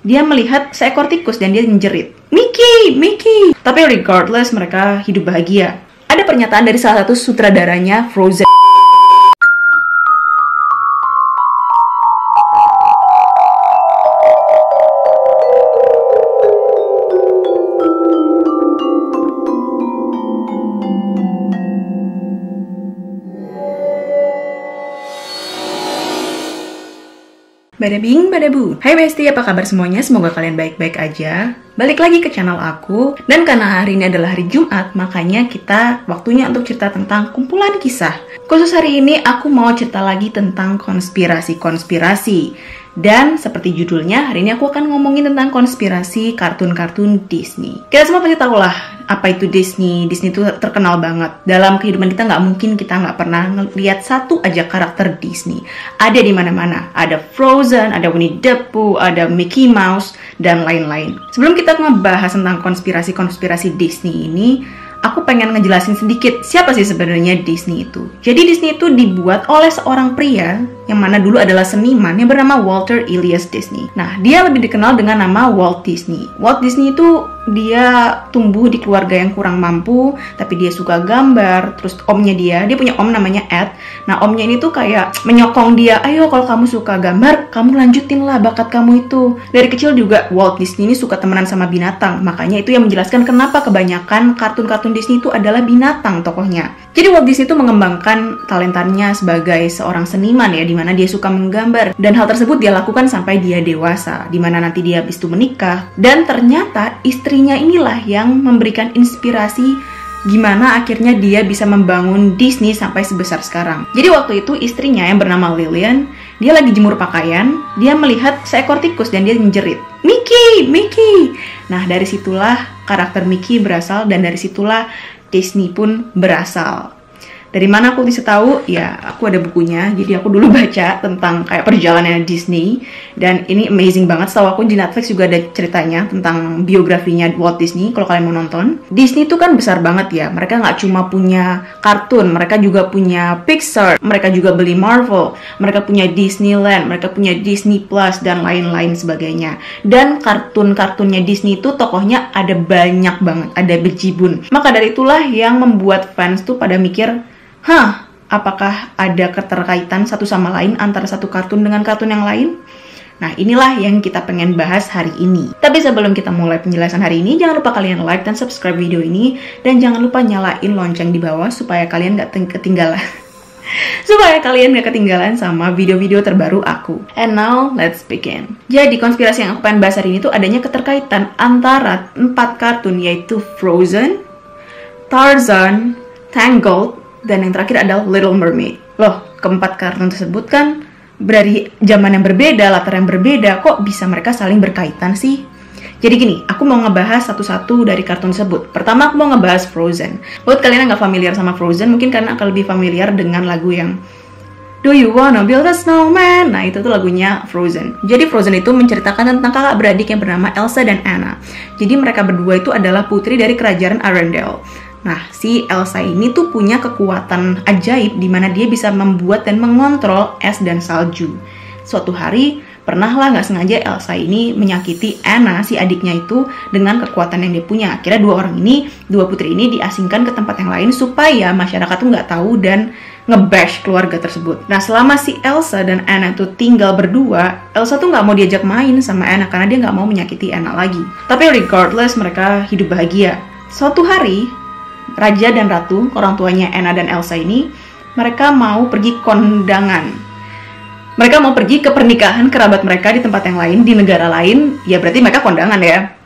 dia melihat seekor tikus dan dia menjerit, "Mickey, Mickey!" Tapi regardless, mereka hidup bahagia. Ada pernyataan dari salah satu sutradaranya Frozen. Bada bing, bada bu. Hai bestie, apa kabar semuanya? Semoga kalian baik-baik aja. Balik lagi ke channel aku. Dan karena hari ini adalah hari Jumat, makanya kita waktunya untuk cerita tentang kumpulan kisah. Khusus hari ini aku mau cerita lagi tentang konspirasi-konspirasi. Dan seperti judulnya, hari ini aku akan ngomongin tentang konspirasi kartun-kartun Disney. Kita semua pasti tahu lah apa itu Disney. Disney itu terkenal banget. Dalam kehidupan kita nggak mungkin kita nggak pernah ngeliat satu aja karakter Disney. Ada di mana-mana. Ada Frozen, ada Winnie the Pooh, ada Mickey Mouse, dan lain-lain. Sebelum kita ngebahas tentang konspirasi-konspirasi Disney ini, aku pengen ngejelasin sedikit siapa sih sebenarnya Disney itu. Jadi Disney itu dibuat oleh seorang pria yang mana dulu adalah seniman yang bernama Walter Elias Disney. Nah, dia lebih dikenal dengan nama Walt Disney. Walt Disney itu dia tumbuh di keluarga yang kurang mampu, tapi dia suka gambar. Terus omnya dia punya om namanya Ed. Nah, omnya ini tuh kayak menyokong dia, "Ayo kalau kamu suka gambar, kamu lanjutin lah bakat kamu itu." Dari kecil juga Walt Disney ini suka temenan sama binatang. Makanya itu yang menjelaskan kenapa kebanyakan kartun-kartun Disney itu adalah binatang tokohnya. Jadi Walt Disney itu mengembangkan talentanya sebagai seorang seniman ya, di mana dia suka menggambar. Dan hal tersebut dia lakukan sampai dia dewasa, di mana nanti dia habis itu menikah. Dan ternyata istrinya inilah yang memberikan inspirasi gimana akhirnya dia bisa membangun Disney sampai sebesar sekarang. Jadi waktu itu istrinya yang bernama Lillian, dia lagi jemur pakaian, dia melihat seekor tikus dan dia menjerit, "Mickey, Mickey!" Nah, dari situlah karakter Mickey berasal dan dari situlah Disney pun berasal. Dari mana aku bisa tahu? Ya, aku ada bukunya. Jadi aku dulu baca tentang kayak perjalanan Disney. Dan ini amazing banget. Setahu aku di Netflix juga ada ceritanya tentang biografinya Walt Disney. Kalau kalian mau nonton. Disney itu kan besar banget ya. Mereka nggak cuma punya kartun. Mereka juga punya Pixar. Mereka juga beli Marvel. Mereka punya Disneyland. Mereka punya Disney Plus dan lain-lain sebagainya. Dan kartun-kartunnya Disney itu tokohnya ada banyak banget. Ada bejibun. Maka dari itulah yang membuat fans tuh pada mikir, apakah ada keterkaitan satu sama lain antara satu kartun dengan kartun yang lain? Nah, inilah yang kita pengen bahas hari ini. Tapi sebelum kita mulai penjelasan hari ini, jangan lupa kalian like dan subscribe video ini. Dan jangan lupa nyalain lonceng di bawah supaya kalian gak ketinggalan. Supaya kalian gak ketinggalan sama video-video terbaru aku. And now, let's begin. Jadi, konspirasi yang aku pengen bahas hari ini tuh adanya keterkaitan antara 4 kartun, yaitu Frozen, Tarzan, Tangled, dan yang terakhir adalah Little Mermaid. Loh, keempat kartun tersebut kan dari zaman yang berbeda, latar yang berbeda, kok bisa mereka saling berkaitan sih? Jadi gini, aku mau ngebahas satu-satu dari kartun tersebut. Pertama, aku mau ngebahas Frozen. Buat kalian yang gak familiar sama Frozen, mungkin karena akan lebih familiar dengan lagu yang Do You Wanna Build a Snowman? Nah, itu tuh lagunya Frozen. Jadi Frozen itu menceritakan tentang kakak beradik yang bernama Elsa dan Anna. Jadi mereka berdua itu adalah putri dari kerajaan Arendelle. Nah, si Elsa ini tuh punya kekuatan ajaib di mana dia bisa membuat dan mengontrol es dan salju. Suatu hari, pernahlah nggak sengaja Elsa ini menyakiti Anna, si adiknya itu, dengan kekuatan yang dia punya. Akhirnya dua putri ini diasingkan ke tempat yang lain supaya masyarakat tuh nggak tahu dan nge-bash keluarga tersebut. Nah, selama si Elsa dan Anna tuh tinggal berdua, Elsa tuh nggak mau diajak main sama Anna karena dia nggak mau menyakiti Anna lagi. Tapi regardless, mereka hidup bahagia. Suatu hari, Raja dan Ratu, orang tuanya Anna dan Elsa ini, mereka mau pergi kondangan. Mereka mau pergi ke pernikahan kerabat mereka di tempat yang lain, di negara lain, ya berarti mereka kondangan ya.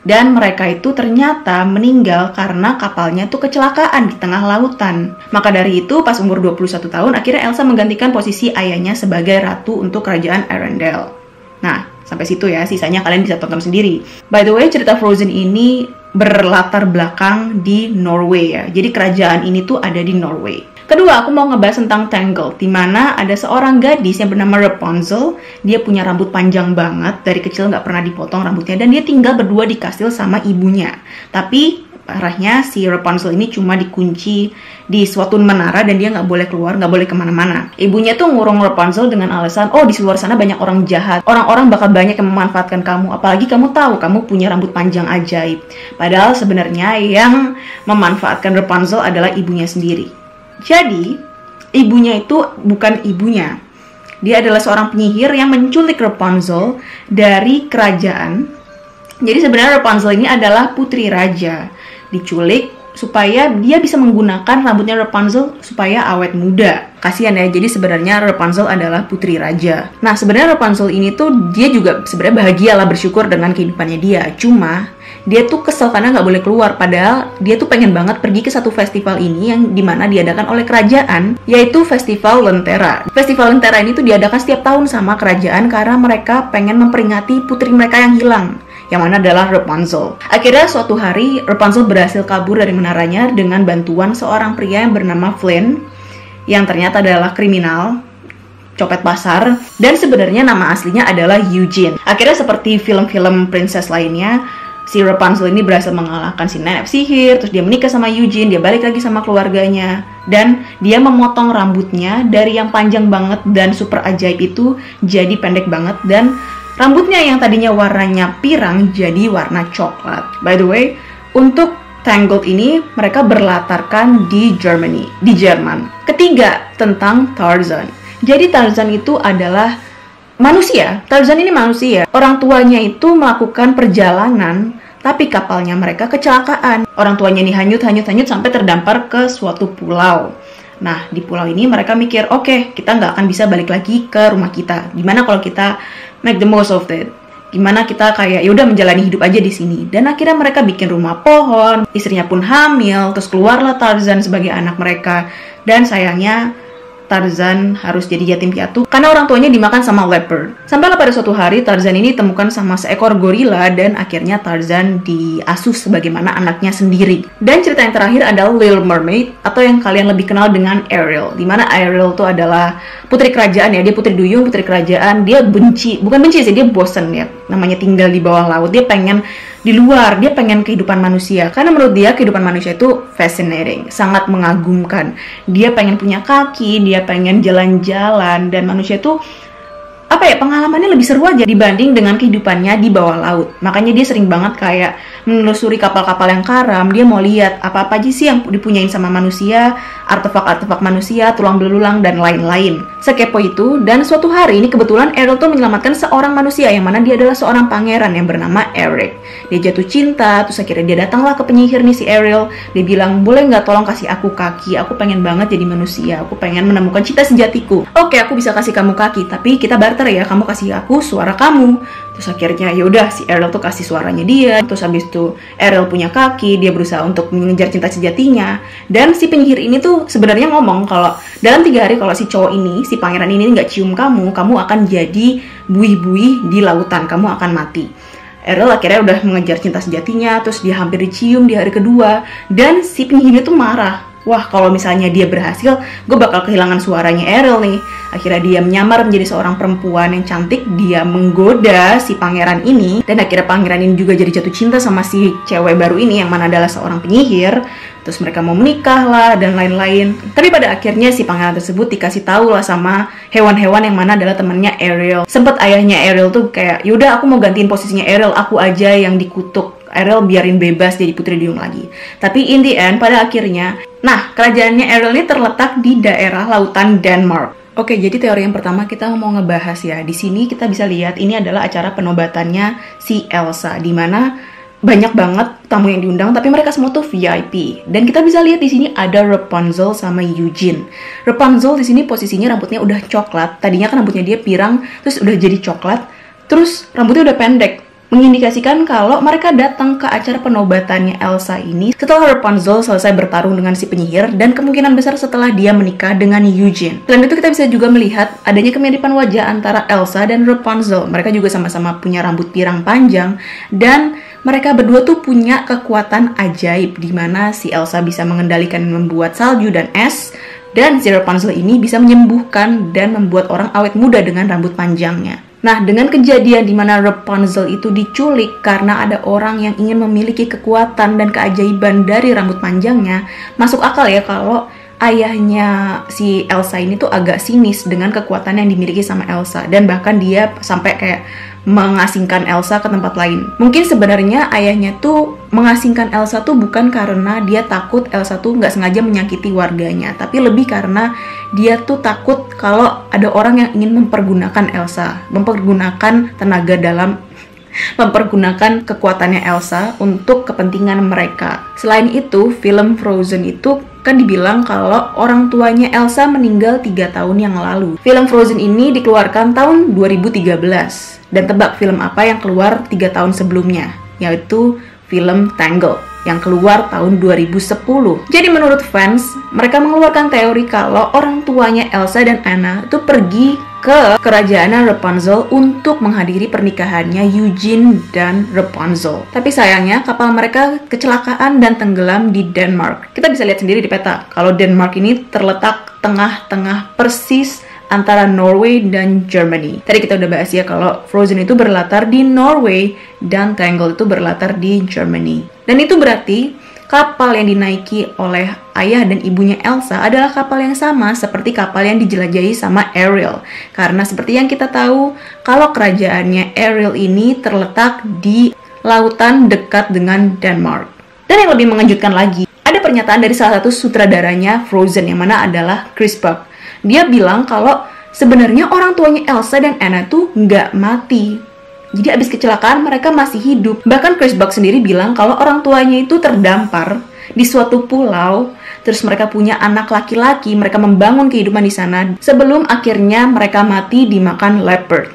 Dan mereka itu ternyata meninggal karena kapalnya tuh kecelakaan di tengah lautan. Maka dari itu, pas umur 21 tahun, akhirnya Elsa menggantikan posisi ayahnya sebagai ratu untuk kerajaan Arendelle. Nah, sampai situ ya, sisanya kalian bisa tonton sendiri. By the way, cerita Frozen ini berlatar belakang di Norway ya. Jadi kerajaan ini tuh ada di Norway. Kedua, aku mau ngebahas tentang Tangled, di mana ada seorang gadis yang bernama Rapunzel. Dia punya rambut panjang banget, dari kecil nggak pernah dipotong rambutnya, dan dia tinggal berdua di kastil sama ibunya. Tapi Parahnya si Rapunzel ini cuma dikunci di suatu menara dan dia nggak boleh keluar, nggak boleh kemana-mana. Ibunya tuh ngurung Rapunzel dengan alasan, oh di luar sana banyak orang jahat, orang-orang bakal banyak yang memanfaatkan kamu, apalagi kamu tahu kamu punya rambut panjang ajaib. Padahal sebenarnya yang memanfaatkan Rapunzel adalah ibunya sendiri. Jadi ibunya itu bukan ibunya, dia adalah seorang penyihir yang menculik Rapunzel dari kerajaan. Jadi sebenarnya Rapunzel ini adalah putri raja, diculik supaya dia bisa menggunakan rambutnya Rapunzel supaya awet muda. Kasihan ya, jadi sebenarnya Rapunzel adalah putri raja. Nah sebenarnya Rapunzel ini tuh dia juga sebenarnya bahagia lah, bersyukur dengan kehidupannya dia. Cuma dia tuh kesel karena nggak boleh keluar, padahal dia tuh pengen banget pergi ke satu festival ini yang dimana diadakan oleh kerajaan, yaitu Festival Lentera. Festival Lentera ini tuh diadakan setiap tahun sama kerajaan karena mereka pengen memperingati putri mereka yang hilang, yang mana adalah Rapunzel. Akhirnya suatu hari Rapunzel berhasil kabur dari menaranya dengan bantuan seorang pria yang bernama Flynn, yang ternyata adalah kriminal, copet pasar, dan sebenarnya nama aslinya adalah Eugene. Akhirnya seperti film-film princess lainnya, si Rapunzel ini berhasil mengalahkan si nenek sihir, terus dia menikah sama Eugene, dia balik lagi sama keluarganya, dan dia memotong rambutnya dari yang panjang banget dan super ajaib itu jadi pendek banget, dan rambutnya yang tadinya warnanya pirang jadi warna coklat. By the way, untuk Tangled ini mereka berlatarkan di Jerman. Ketiga, tentang Tarzan. Jadi Tarzan itu adalah manusia. Tarzan ini manusia. Orang tuanya itu melakukan perjalanan, tapi kapalnya mereka kecelakaan. Orang tuanya ini hanyut sampai terdampar ke suatu pulau. Nah, di pulau ini mereka mikir, oke, kita nggak akan bisa balik lagi ke rumah kita. Gimana kalau kita make the most of it? Gimana kita kayak yaudah menjalani hidup aja di sini? Dan akhirnya mereka bikin rumah pohon, istrinya pun hamil, terus keluarlah Tarzan sebagai anak mereka. Dan sayangnya Tarzan harus jadi yatim piatu karena orang tuanya dimakan sama leopard. Sampailah pada suatu hari Tarzan ini ditemukan sama seekor gorila dan akhirnya Tarzan diasuh sebagaimana anaknya sendiri. Dan cerita yang terakhir adalah Little Mermaid, atau yang kalian lebih kenal dengan Ariel, dimana Ariel itu adalah putri kerajaan ya, dia putri duyung, putri kerajaan. Dia bukan benci sih, dia bosen ya namanya tinggal di bawah laut. Dia pengen di luar, dia pengen kehidupan manusia karena menurut dia kehidupan manusia itu fascinating, sangat mengagumkan. Dia pengen punya kaki, dia pengen jalan-jalan, dan manusia itu pengalamannya lebih seru aja dibanding dengan kehidupannya di bawah laut. Makanya dia sering banget kayak menelusuri kapal-kapal yang karam. Dia mau lihat apa-apa aja sih yang dipunyain sama manusia, artefak-artefak manusia, tulang belulang, dan lain-lain. Sekepo itu, dan suatu hari ini kebetulan Ariel tuh menyelamatkan seorang manusia yang mana dia adalah seorang pangeran yang bernama Eric. Dia jatuh cinta, terus akhirnya dia datanglah ke penyihir nih si Ariel. Dia bilang, boleh nggak tolong kasih aku kaki? Aku pengen banget jadi manusia. Aku pengen menemukan cinta sejatiku. Oke, aku bisa kasih kamu kaki, tapi kita barter ya. Kamu kasih aku suara kamu. Terus akhirnya yaudah si Ariel tuh kasih suaranya dia. Terus habis itu Ariel punya kaki, dia berusaha untuk mengejar cinta sejatinya. Dan si penyihir ini tuh sebenarnya ngomong kalau dalam 3 hari kalau si cowok ini, si pangeran ini nggak cium kamu, kamu akan jadi buih-buih di lautan, kamu akan mati. Ariel akhirnya udah mengejar cinta sejatinya, terus dia hampir dicium di hari kedua, dan si penyihir itu marah. Wah, kalau misalnya dia berhasil, gue bakal kehilangan suaranya Ariel nih. Akhirnya dia menyamar menjadi seorang perempuan yang cantik. Dia menggoda si pangeran ini. Dan akhirnya pangeran ini juga jadi jatuh cinta sama si cewek baru ini, yang mana adalah seorang penyihir. Terus mereka mau menikah lah, dan lain-lain. Tapi pada akhirnya si pangeran tersebut dikasih tahu lah sama hewan-hewan yang mana adalah temannya Ariel. Sempet ayahnya Ariel tuh kayak, yaudah aku mau gantiin posisinya Ariel, aku aja yang dikutuk. Ariel biarin bebas jadi putri duyung lagi. Tapi in the end, pada akhirnya, nah, kerajaannya Ariel ini terletak di daerah lautan Denmark. Oke, jadi teori yang pertama kita mau ngebahas ya. Di sini kita bisa lihat ini adalah acara penobatannya si Elsa, di mana banyak banget tamu yang diundang, tapi mereka semua tuh VIP. Dan kita bisa lihat di sini ada Rapunzel sama Eugene. Rapunzel di sini posisinya rambutnya udah coklat. Tadinya kan rambutnya dia pirang, terus udah jadi coklat. Terus rambutnya udah pendek, mengindikasikan kalau mereka datang ke acara penobatannya Elsa ini setelah Rapunzel selesai bertarung dengan si penyihir, dan kemungkinan besar setelah dia menikah dengan Eugene. Selain itu kita bisa juga melihat adanya kemiripan wajah antara Elsa dan Rapunzel. Mereka juga sama-sama punya rambut pirang panjang, dan mereka berdua tuh punya kekuatan ajaib di mana si Elsa bisa mengendalikan membuat salju dan es, dan si Rapunzel ini bisa menyembuhkan dan membuat orang awet muda dengan rambut panjangnya. Nah, dengan kejadian di mana Rapunzel itu diculik karena ada orang yang ingin memiliki kekuatan dan keajaiban dari rambut panjangnya, masuk akal ya kalau ayahnya si Elsa ini tuh agak sinis dengan kekuatan yang dimiliki sama Elsa. Dan bahkan dia sampai kayak mengasingkan Elsa ke tempat lain. Mungkin sebenarnya ayahnya tuh mengasingkan Elsa tuh bukan karena dia takut Elsa tuh nggak sengaja menyakiti warganya, tapi lebih karena dia tuh takut kalau ada orang yang ingin mempergunakan Elsa, mempergunakan tenaga dalam, mempergunakan kekuatannya Elsa untuk kepentingan mereka. Selain itu, film Frozen itu kan dibilang kalau orang tuanya Elsa meninggal 3 tahun yang lalu. Film Frozen ini dikeluarkan tahun 2013. Dan tebak film apa yang keluar 3 tahun sebelumnya, yaitu film Tangled yang keluar tahun 2010. Jadi menurut fans, mereka mengeluarkan teori kalau orang tuanya Elsa dan Anna itu pergi ke kerajaan Rapunzel untuk menghadiri pernikahannya Eugene dan Rapunzel. Tapi sayangnya kapal mereka kecelakaan dan tenggelam di Denmark. Kita bisa lihat sendiri di peta kalau Denmark ini terletak tengah-tengah persis antara Norway dan Germany. Tadi kita udah bahas ya kalau Frozen itu berlatar di Norway dan Tangled itu berlatar di Germany. Dan itu berarti kapal yang dinaiki oleh ayah dan ibunya Elsa adalah kapal yang sama seperti kapal yang dijelajahi sama Ariel. Karena seperti yang kita tahu, kalau kerajaannya Ariel ini terletak di lautan dekat dengan Denmark. Dan yang lebih mengejutkan lagi, ada pernyataan dari salah satu sutradaranya Frozen yang mana adalah Chris Buck. Dia bilang kalau sebenarnya orang tuanya Elsa dan Anna tuh nggak mati. Jadi abis kecelakaan mereka masih hidup. Bahkan Chris Buck sendiri bilang kalau orang tuanya itu terdampar di suatu pulau. Terus mereka punya anak laki-laki, mereka membangun kehidupan di sana sebelum akhirnya mereka mati dimakan leopard.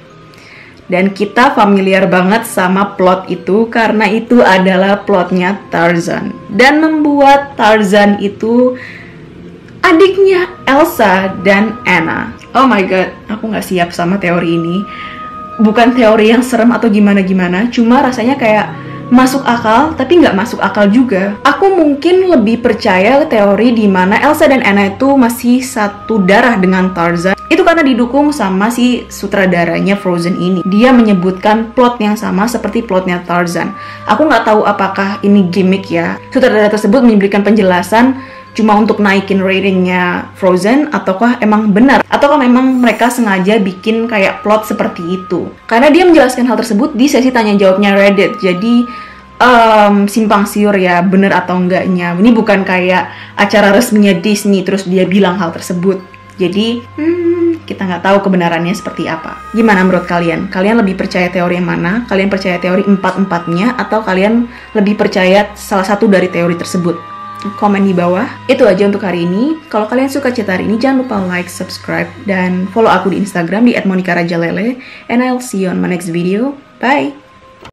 Dan kita familiar banget sama plot itu karena itu adalah plotnya Tarzan. Dan membuat Tarzan itu adiknya Elsa dan Anna. Oh my god, aku nggak siap sama teori ini. Bukan teori yang serem atau gimana-gimana, cuma rasanya kayak masuk akal, tapi nggak masuk akal juga. Aku mungkin lebih percaya teori di mana Elsa dan Anna itu masih satu darah dengan Tarzan. Itu karena didukung sama si sutradaranya Frozen ini. Dia menyebutkan plot yang sama seperti plotnya Tarzan. Aku nggak tahu apakah ini gimmick ya. Sutradara tersebut memberikan penjelasan cuma untuk naikin ratingnya Frozen, ataukah emang benar, ataukah memang mereka sengaja bikin kayak plot seperti itu. Karena dia menjelaskan hal tersebut di sesi tanya jawabnya Reddit, jadi simpang siur ya bener atau enggaknya. Ini bukan kayak acara resminya Disney terus dia bilang hal tersebut. Jadi kita nggak tahu kebenarannya seperti apa. Gimana menurut kalian? Kalian lebih percaya teori yang mana? Kalian percaya teori 4-4-nya atau kalian lebih percaya salah satu dari teori tersebut? Komen di bawah. Itu aja untuk hari ini. Kalau kalian suka cerita hari ini, jangan lupa like, subscribe, dan follow aku di Instagram di @monicarajalele. And I'll see you on my next video. Bye!